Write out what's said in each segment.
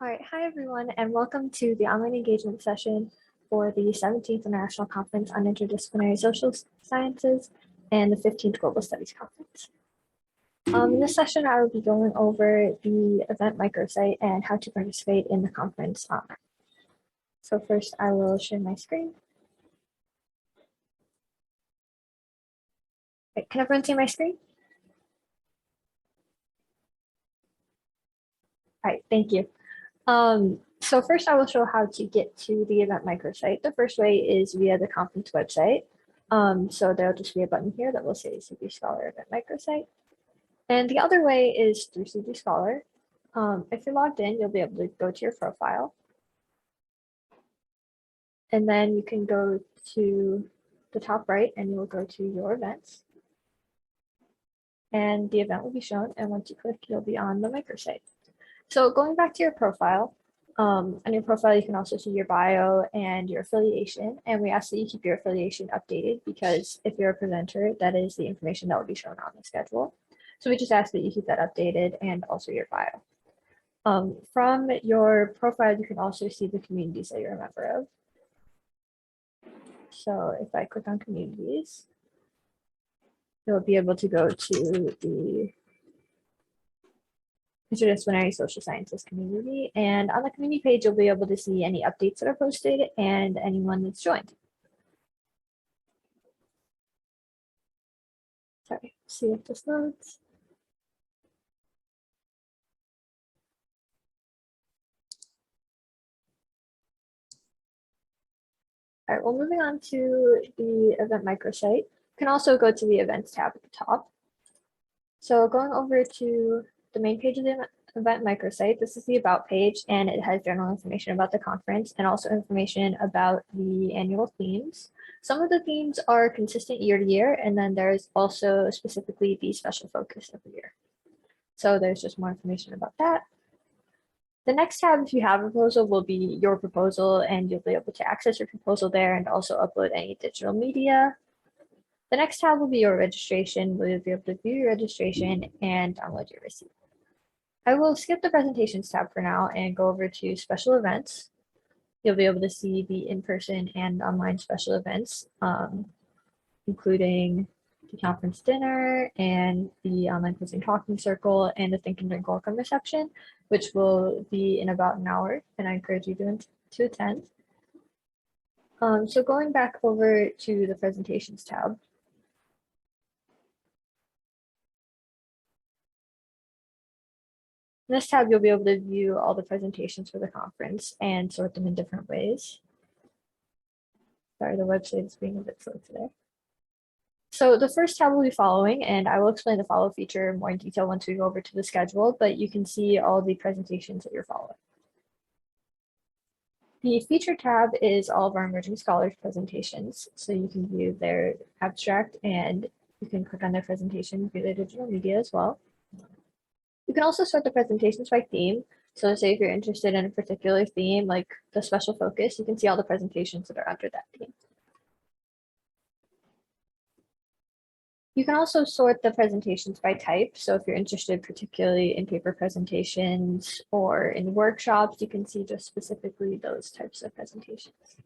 All right, hi everyone, and welcome to the online engagement session for the 17th International Conference on Interdisciplinary Social Sciences and the 15th Global Studies Conference. In this session, I will be going over the event microsite and how to participate in the conference online. So first, I will share my screen. Right, can everyone see my screen? All right, thank you. So first I will show how to get to the event microsite. The first way is via the conference website. So there'll just be a button here that will say CG Scholar event microsite. And the other way is through CG Scholar. If you're logged in, you'll be able to go to your profile. And then you can go to the top right and you will go to your events. And the event will be shown. And once you click, you'll be on the microsite. So going back to your profile, on your profile, you can also see your bio and your affiliation. And we ask that you keep your affiliation updated because if you're a presenter, that is the information that will be shown on the schedule. So we just ask that you keep that updated and also your bio. From your profile, you can also see the communities that you're a member of. So if I click on communities, you'll be able to go to the Interdisciplinary Social Sciences community. And on the community page, you'll be able to see any updates that are posted and anyone that's joined. Sorry, see if this loads. All right, well, moving on to the event microsite. You can also go to the events tab at the top. So going over to the main page of the event microsite, this is the about page, and it has general information about the conference and also information about the annual themes. Some of the themes are consistent year to year, and then there's also specifically the special focus of the year. So there's just more information about that. The next tab, if you have a proposal, will be your proposal, and you'll be able to access your proposal there and also upload any digital media. The next tab will be your registration, where you'll be able to view your registration and download your receipt. I will skip the presentations tab for now and go over to special events. You'll be able to see the in-person and online special events, including the conference dinner and the online quiz and talking circle and the Think and Drink welcome reception, which will be in about an hour, and I encourage you to attend. So going back over to the presentations tab. In this tab, you'll be able to view all the presentations for the conference and sort them in different ways. Sorry, the website is being a bit slow today. So the first tab will be following, and I will explain the follow feature more in detail once we go over to the schedule, but you can see all the presentations that you're following. The feature tab is all of our emerging scholars presentations. So you can view their abstract and you can click on their presentation, view their digital media as well. You can also sort the presentations by theme. So say if you're interested in a particular theme, like the special focus, you can see all the presentations that are under that theme. You can also sort the presentations by type. So if you're interested particularly in paper presentations or in workshops, you can see just specifically those types of presentations.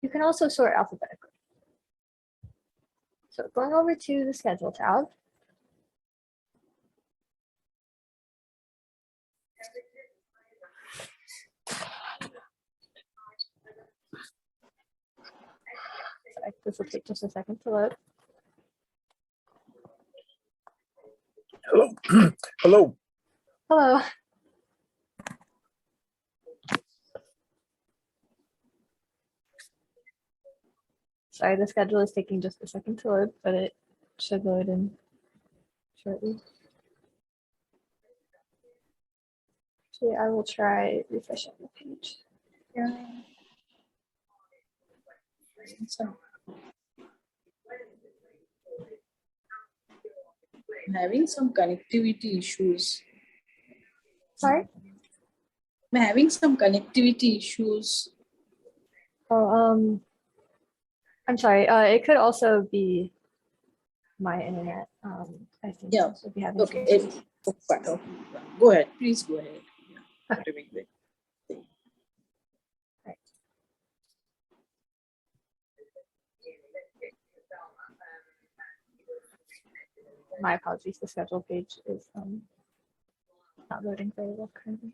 You can also sort alphabetically. So going over to the schedule tab. Sorry, this will take just a second to load. Hello. Hello. Hello. Sorry, the schedule is taking just a second to load, but it should load in shortly. Actually, I will try refreshing the page. Yeah. I'm having some connectivity issues. Sorry? I'm having some connectivity issues. Oh, I'm sorry. It could also be my internet. I I think Yeah. so. So if you have any Okay. questions. Okay. Go ahead. Please go ahead. Yeah. Okay. Whatever you think. My apologies, the schedule page is not loading very well currently.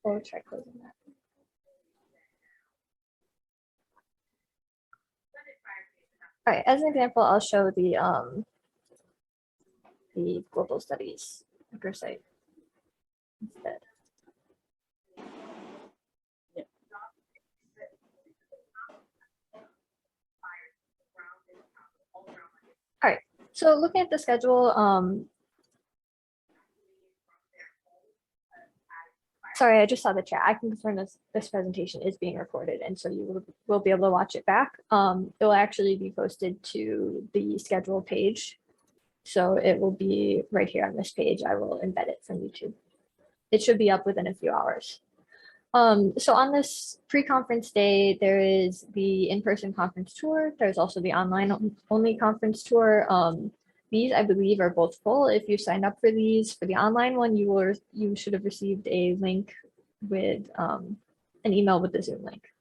We'll try closing that. All right, as an example, I'll show the global studies microsite instead. Yeah. All right, so looking at the schedule, sorry, I just saw the chat. I can confirm this presentation is being recorded, and so you will be able to watch it back. It will actually be posted to the schedule page. So it will be right here on this page. I will embed it from YouTube. It should be up within a few hours. So on this pre-conference day, there is the in-person conference tour. There's also the online only conference tour. These, I believe, are both full. If you signed up for these, for the online one, you should have received a link with an email with the Zoom link.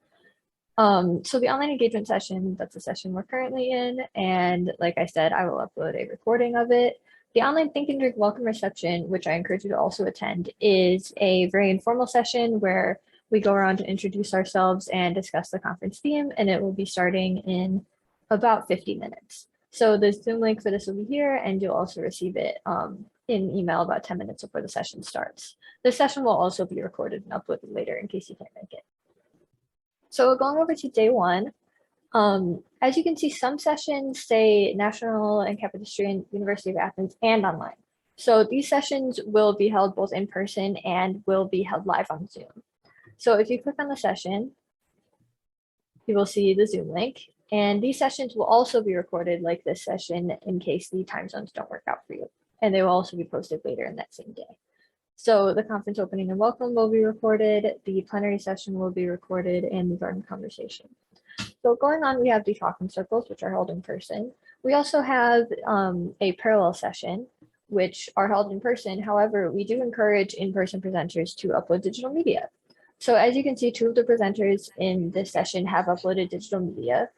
So the online engagement session, that's the session we're currently in. And like I said, I will upload a recording of it. The online Think and Drink welcome reception, which I encourage you to also attend, is a very informal session where we go around to introduce ourselves and discuss the conference theme, and it will be starting in about 50 minutes. So the Zoom link for this will be here, and you'll also receive it in email about 10 minutes before the session starts. The session will also be recorded and uploaded later in case you can't make it. So going over to day one, as you can see, some sessions say National and Capital History and University of Athens and online. So these sessions will be held both in person and will be held live on Zoom. So if you click on the session, you will see the Zoom link. And these sessions will also be recorded like this session in case the time zones don't work out for you. And they will also be posted later in that same day. So the conference opening and welcome will be recorded, the plenary session will be recorded, and the garden conversation. So going on, we have the talking circles, which are held in person. We also have a parallel session, which are held in person. However, we do encourage in-person presenters to upload digital media. So as you can see, two of the presenters in this session have uploaded digital media.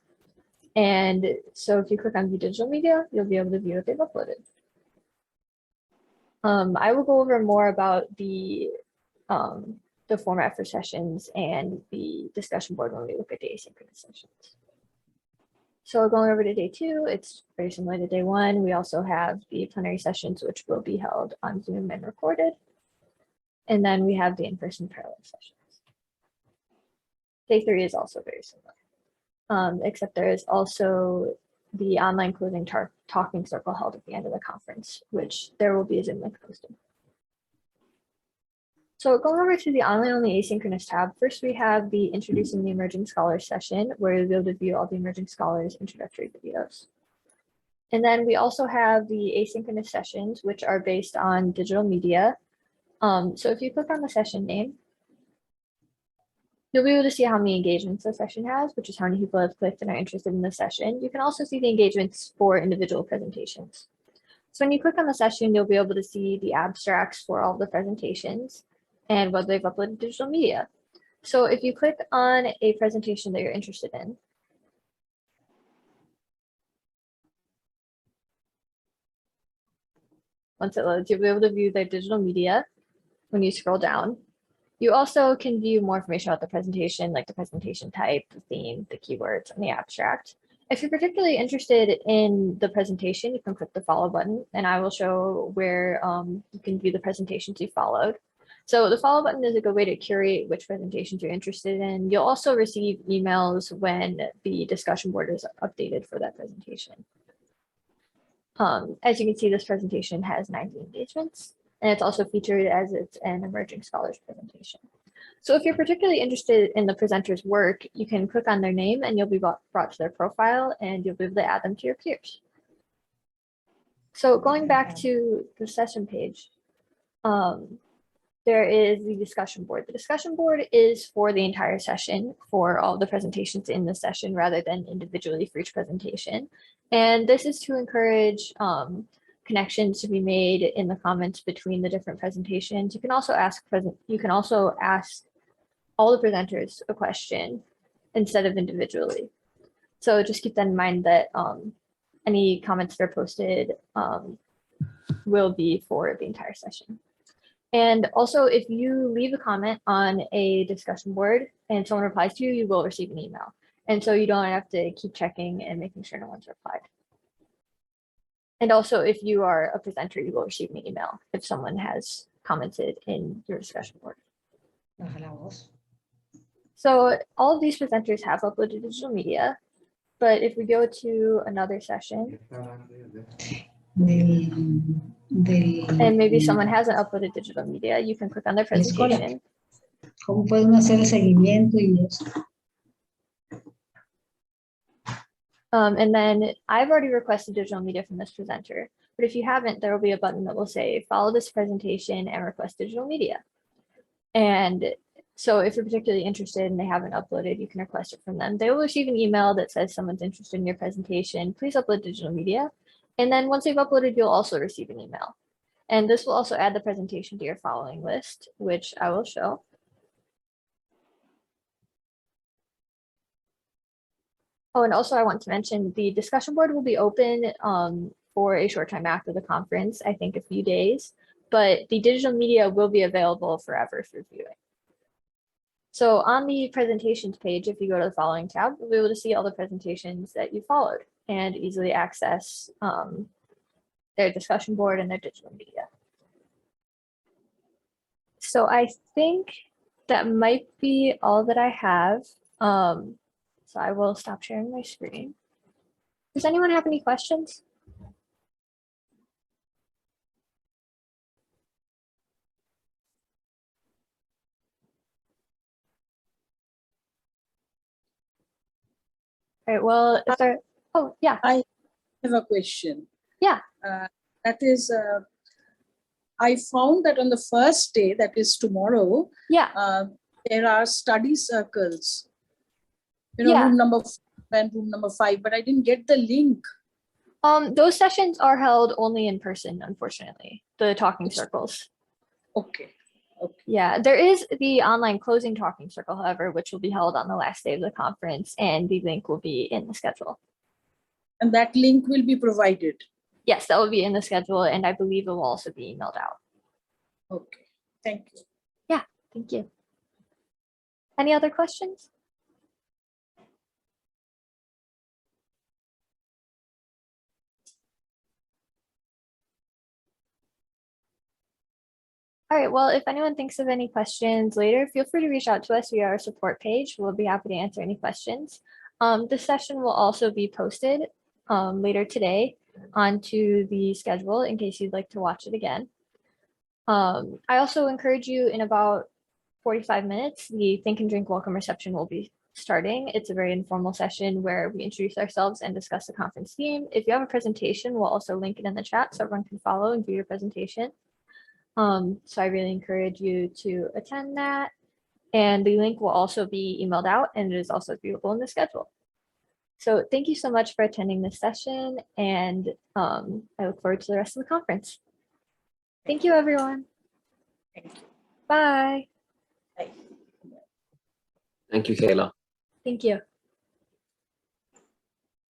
And so if you click on view digital media, you'll be able to view what they've uploaded. I will go over more about the format for sessions and the discussion board when we look at the asynchronous sessions. So going over to day two, it's very similar to day one. We also have the plenary sessions, which will be held on Zoom and recorded. And then we have the in-person parallel sessions. Day three is also very similar, except there is also the online closing talking circle held at the end of the conference, which there will be a Zoom link posted. So going over to the online only asynchronous tab, first we have the Introducing the Emerging Scholars session, where you'll be able to view all the emerging scholars introductory videos. And then we also have the asynchronous sessions, which are based on digital media. So if you click on the session name, you'll be able to see how many engagements the session has, which is how many people have clicked and are interested in the session. You can also see the engagements for individual presentations. So when you click on the session, you'll be able to see the abstracts for all the presentations and whether they've uploaded digital media. So if you click on a presentation that you're interested in, once it loads, you'll be able to view their digital media when you scroll down. You also can view more information about the presentation, like the presentation type, the theme, the keywords, and the abstract. If you're particularly interested in the presentation, you can click the follow button, and I will show where you can view the presentations you followed. So the follow button is a good way to curate which presentations you're interested in. You'll also receive emails when the discussion board is updated for that presentation. As you can see, this presentation has 90 engagements. And it's also featured as it's an emerging scholars presentation. So if you're particularly interested in the presenter's work, you can click on their name and you'll be brought to their profile and you'll be able to add them to your peers. So going back to the session page, there is the discussion board. The discussion board is for the entire session, for all the presentations in the session rather than individually for each presentation. And this is to encourage connections to be made in the comments between the different presentations. You can also ask all the presenters a question instead of individually. So just keep that in mind that any comments that are posted will be for the entire session. And also, if you leave a comment on a discussion board and someone replies to you, you will receive an email. And so you don't have to keep checking and making sure no one's replied. And also, if you are a presenter, you will receive an email if someone has commented in your discussion board. So all of these presenters have uploaded digital media, but if we go to another session, and maybe someone hasn't uploaded digital media, you can click on their presentation. ¿Cómo podemos hacer el seguimiento y eso? And then I've already requested digital media from this presenter, but if you haven't, there will be a button that will say, follow this presentation and request digital media. And so if you're particularly interested and they haven't uploaded, you can request it from them. They will receive an email that says someone's interested in your presentation. Please upload digital media. And then once they've uploaded, you'll also receive an email. And this will also add the presentation to your following list, which I will show. Oh, and also I want to mention the discussion board will be open for a short time after the conference, I think a few days, but the digital media will be available forever for viewing. So on the presentations page, if you go to the following tab, you'll be able to see all the presentations that you followed and easily access their discussion board and their digital media. So I think that might be all that I have. So I will stop sharing my screen. Does anyone have any questions? All right, well, if there, oh, yeah. I have a question. Yeah. That is, I found that on the first day, that is tomorrow, Yeah. there are study circles, you know, Yeah. room number 4 and room number 5, but I didn't get the link. Those sessions are held only in person, unfortunately, the talking circles. Okay. Okay. Yeah, there is the online closing talking circle, however, which will be held on the last day of the conference, and the link will be in the schedule. And that link will be provided. Yes, that will be in the schedule, and I believe it will also be emailed out. Okay. Thank you. Yeah, thank you. Any other questions? All right, well, if anyone thinks of any questions later, feel free to reach out to us via our support page. We'll be happy to answer any questions. This session will also be posted later today onto the schedule in case you'd like to watch it again. I also encourage you in about 45 minutes, the Think and Drink welcome reception will be starting. It's a very informal session where we introduce ourselves and discuss the conference theme. If you have a presentation, we'll also link it in the chat so everyone can follow and view your presentation. So I really encourage you to attend that. And the link will also be emailed out and it is also viewable in the schedule. So thank you so much for attending this session and I look forward to the rest of the conference. Thank you, everyone. Thank you. Bye. Bye. Thank you, Kayla. Thank you.